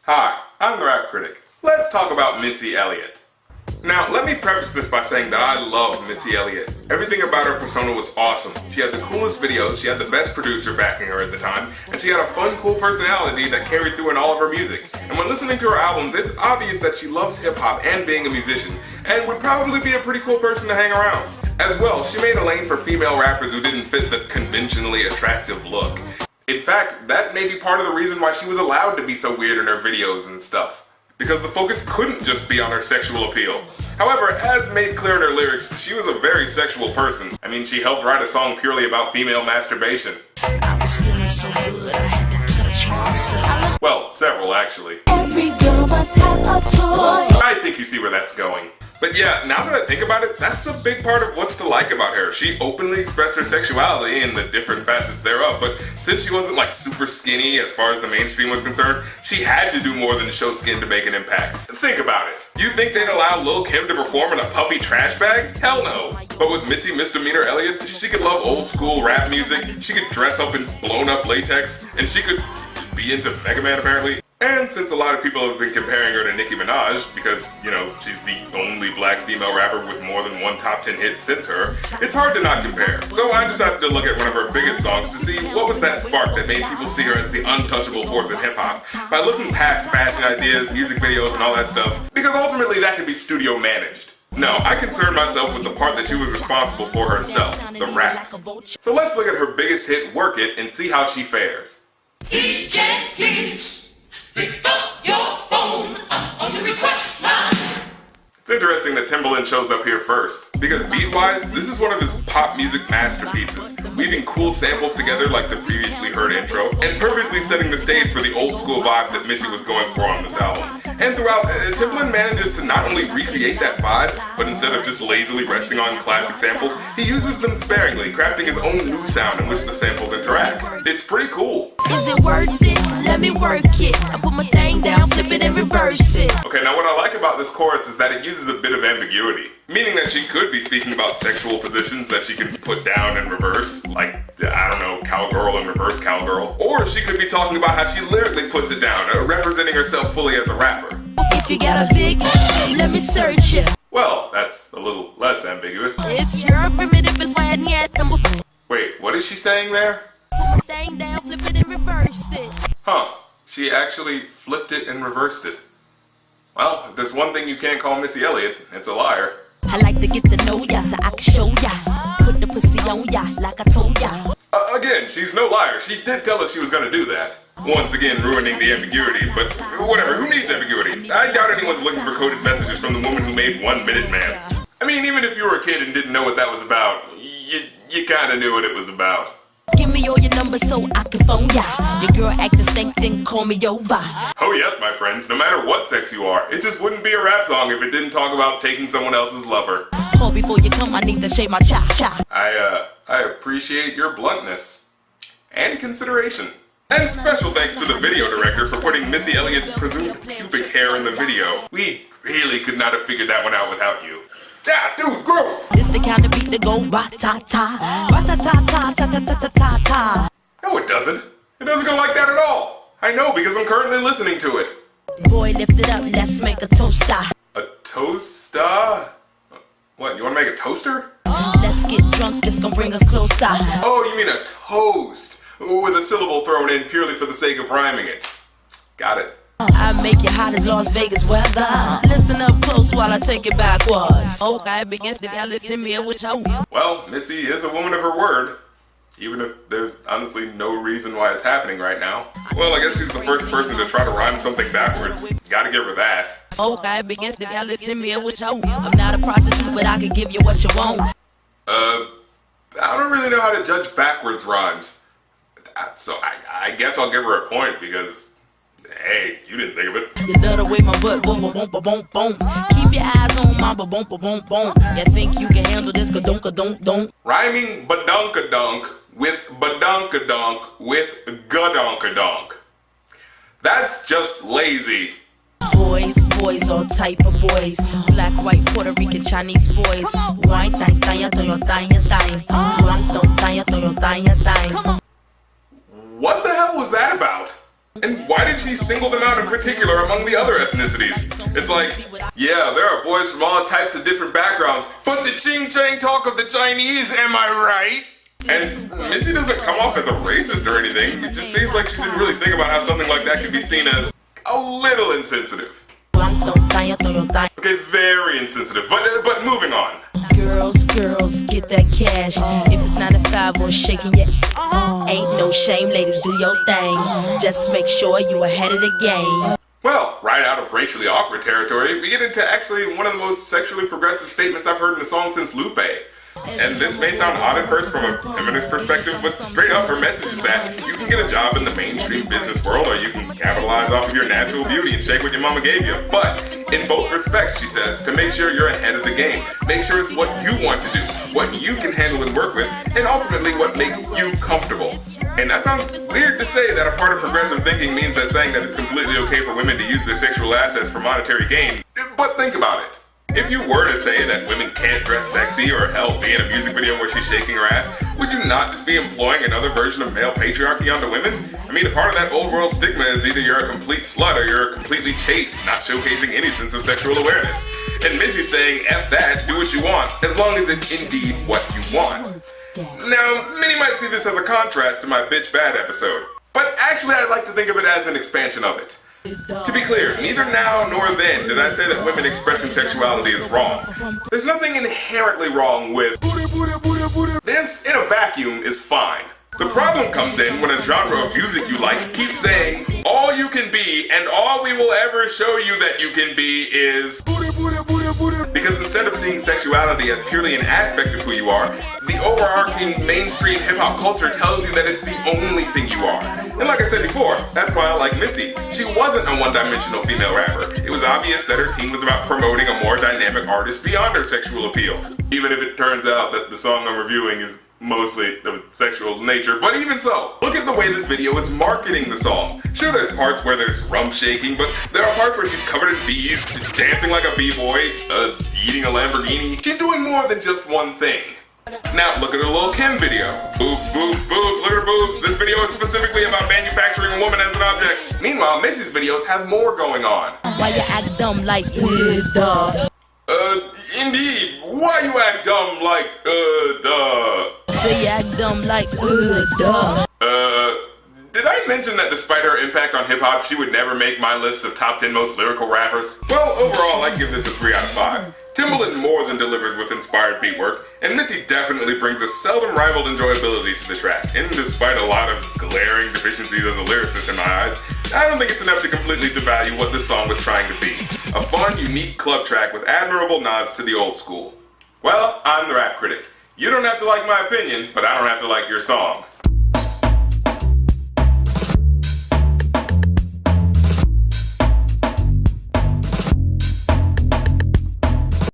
Hi, I'm the Rap Critic. Let's talk about Missy Elliott. Now, let me preface this by saying that I love Missy Elliott. Everything about her persona was awesome. She had the coolest videos, she had the best producer backing her at the time, and she had a fun, cool personality that carried through in all of her music. And when listening to her albums, it's obvious that she loves hip-hop and being a musician, and would probably be a pretty cool person to hang around. As well, she made a lane for female rappers who didn't fit the conventionally attractive look. In fact, that may be part of the reason why she was allowed to be so weird in her videos and stuff. Because the focus couldn't just be on her sexual appeal. However, as made clear in her lyrics, she was a very sexual person. I mean, she helped write a song purely about female masturbation. I was feeling so good, I had to touch myself. Well, several actually. Every girl must have a toy. I think you see where that's going. But yeah, now that I think about it, that's a big part of what's to like about her. She openly expressed her sexuality in the different facets thereof, but since she wasn't like super skinny as far as the mainstream was concerned, she had to do more than show skin to make an impact. Think about it. You think they'd allow Lil' Kim to perform in a puffy trash bag? Hell no. But with Missy Misdemeanor Elliott, she could love old school rap music, she could dress up in blown up latex, and she could be into Mega Man apparently. And since a lot of people have been comparing her to Nicki Minaj, because, you know, she's the only black female rapper with more than one top 10 hit since her, it's hard to not compare. So I decided to look at one of her biggest songs to see what was that spark that made people see her as the untouchable force in hip-hop, by looking past fashion ideas, music videos, and all that stuff, because ultimately that can be studio managed. No, I concern myself with the part that she was responsible for herself, the raps. So let's look at her biggest hit, Work It, and see how she fares. DJ, please. Pick up your phone, I'm on the request line. It's interesting that Timbaland shows up here first, because beat-wise, this is one of his pop music masterpieces, weaving cool samples together like the previously heard intro, and perfectly setting the stage for the old school vibes that Missy was going for on this album. And throughout, Timbaland manages to not only recreate that vibe, but instead of just lazily resting on classic samples, he uses them sparingly, crafting his own new sound in which the samples interact. It's pretty cool. Is it worth it? Let me work it. I put my thing down, flip it and reverse it. Okay, now what I like about this chorus is that it uses a bit of ambiguity, meaning that she could be speaking about sexual positions that she can put down and reverse, like, I don't know, cowgirl and reverse cowgirl. Or she could be talking about how she lyrically puts it down, representing herself fully as a rapper. If you got a big, let me search it. Well, that's a little less ambiguous. It's your primitive and fine yet. Wait, what is she saying there? Put my thing down, flip it and reverse it. Huh, she actually flipped it and reversed it. Well, if there's one thing you can't call Missy Elliott, it's a liar. I like to get to know ya so I can show ya. Put the pussy on ya like I told ya. Again, she's no liar. She did tell us she was gonna do that. Once again, ruining the ambiguity, but whatever, who needs ambiguity? I doubt anyone's looking for coded messages from the woman who made 1 Minute Man. I mean, even if you were a kid and didn't know what that was about, you kinda knew what it was about. Give me all your numbers so I can phone ya. Your girl acting stank, then call me over. Oh yes, my friends, no matter what sex you are, it just wouldn't be a rap song if it didn't talk about taking someone else's lover. Call before you come, I need to shave my cha-cha. I appreciate your bluntness and consideration. And special thanks to the video director for putting Missy Elliott's presumed pubic hair in the video. We really could not have figured that one out without you. Yeah, dude, gross! This the kind of beat that go ra-ta-ta, ra-ta-ta-ta-ta-ta-ta-ta-ta. No, it doesn't. It doesn't go like that at all. I know because I'm currently listening to it. Boy, lift it up, let's make a toaster. A toaster? What, you want to make a toaster? Let's get drunk, this gon' bring us closer. Oh, you mean a toast, with a syllable thrown in purely for the sake of rhyming it. Got it. I make it hot as Las Vegas weather. Listen up close while I take it backwards. Okay, begins to Elliott, send me what you want. Well, Missy is a woman of her word. Even if there's honestly no reason why it's happening right now. Well, I guess she's the first person to try to rhyme something backwards. Gotta give her that. Okay, begins to Elliott, send me what you want. I'm not a prostitute, but I can give you what you want. I don't really know how to judge backwards rhymes. So I guess I'll give her a point because, hey, you didn't think of it. You love the way my butt boom, boom, boom, boom, boom. Keep your eyes on my boom, boom, boom, boom. You think you can handle this? Ka-dunk-a-dunk-dunk. Rhyming badunk-a-dunk with badunk-a-dunk with gadunk-a-dunk. That's just lazy. Boys, all type of boys. Black, white, Puerto Rican, Chinese boys. Wine, thang, thang, thang, thang, thang. Wine, thang, thang, thang, thang. What the hell was that about? And why did she single them out in particular among the other ethnicities? It's like, yeah, there are boys from all types of different backgrounds, but the ching chang talk of the Chinese, am I right? And Missy doesn't come off as a racist or anything. It just seems like she didn't really think about how something like that could be seen as a little insensitive. Okay, very insensitive, but moving on. Girls, get that cash. If it's 9 to 5 or shaking your ass, ain't no shame, ladies, do your thing. Just make sure you ahead of the game. Well, right out of racially awkward territory, we get into actually one of the most sexually progressive statements I've heard in a song since Lupe. And this may sound odd at first from a feminist perspective, but straight up her message is that you can get a job in the mainstream business world or you can capitalize off of your natural beauty and shake what your mama gave you. But in both respects, she says, to make sure you're ahead of the game. Make sure it's what you want to do, what you can handle and work with, and ultimately what makes you comfortable. And that sounds weird to say that a part of progressive thinking means that saying that it's completely okay for women to use their sexual assets for monetary gain. But think about it. If you were to say that women can't dress sexy or hell be in a music video where she's shaking her ass, would you not just be employing another version of male patriarchy onto women? I mean, a part of that old world stigma is either you're a complete slut or you're completely chaste, not showcasing any sense of sexual awareness. And Missy's saying, F that, do what you want, as long as it's indeed what you want. Now, many might see this as a contrast to my Bitch Bad episode, but actually I'd like to think of it as an expansion of it. To be clear, neither now nor then did I say that women expressing sexuality is wrong. There's nothing inherently wrong with this in a vacuum is fine. The problem comes in when a genre of music you like keeps saying, all you can be and all we will ever show you that you can be is... Because instead of seeing sexuality as purely an aspect of who you are, the overarching mainstream hip-hop culture tells you that it's the only thing you are. And like I said before, that's why I like Missy. She wasn't a one-dimensional female rapper. It was obvious that her team was about promoting a more dynamic artist beyond her sexual appeal. Even if it turns out that the song I'm reviewing is mostly of sexual nature, but even so, look at the way this video is marketing the song. Sure, there's parts where there's rump shaking, but there are parts where she's covered in bees, dancing like a b-boy, eating a Lamborghini. She's doing more than just one thing. Now, look at the Lil' Kim video. Boobs, boobs, boobs, look at her boobs. This video is specifically about manufacturing a woman as an object. Meanwhile, Missy's videos have more going on. Why you act dumb like, duh? Indeed. Why you act dumb like, duh? Say you act dumb like, duh. Did I mention that despite her impact on hip-hop, she would never make my list of top 10 most lyrical rappers? Well, overall, I'd give this a 3 out of 5. Timbaland more than delivers with inspired beat work, and Missy definitely brings a seldom rivaled enjoyability to the track. And despite a lot of glaring deficiencies as a lyricist in my eyes, I don't think it's enough to completely devalue what this song was trying to be. A fun, unique club track with admirable nods to the old school. Well, I'm the Rap Critic. You don't have to like my opinion, but I don't have to like your song.